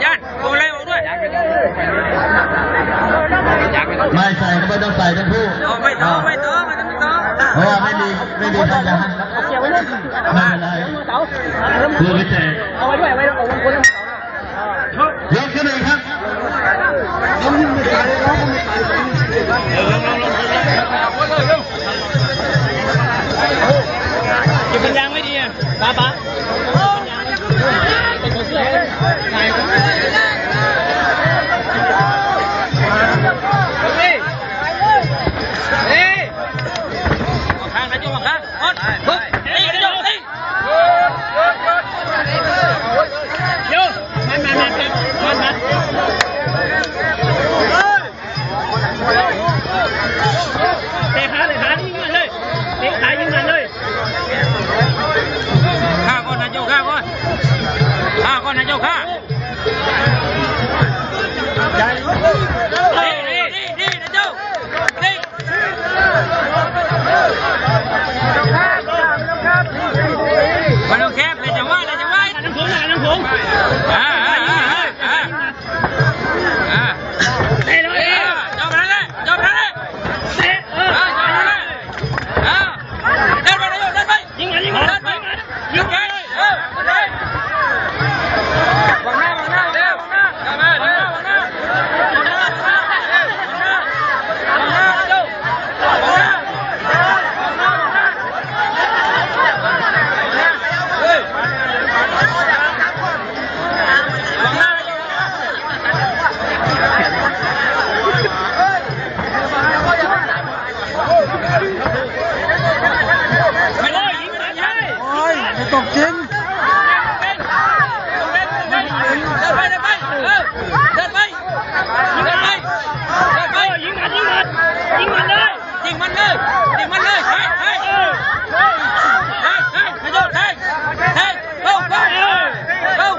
ยันโอ้เลยโอ้ด้วยไม่ใส่ก็ไม่ต้องใส่ทั้งคู่ไม่ต้องไม่ต้องเพราะว่าไม่มีใครจะเกี่ยวไว้เลยไม่เป็นไรคือไม่แจกเอาไว้ด้วยเอาไว้คนละยกขึ้นเลยครับเก็บเป็นยางไม่ดีอ่ะป้าเป็นตัวเสื้อไหนข้างนะจุ๊บข้างอดปุ๊บนี่จุ๊บนี่โยมันเตะขายิงมันเลยเตะขายิงมันเลยข้าก่อนนะจุ๊บข้าก่อนนะจุ๊บข้านี่นะจุ๊บนี่มันต้องแคบเลยจังหวะน้ำผงเตะเลยจบแล้วเตะเดินไปยิงไปวางหน้าตกจริงยิงมันเลยเข้า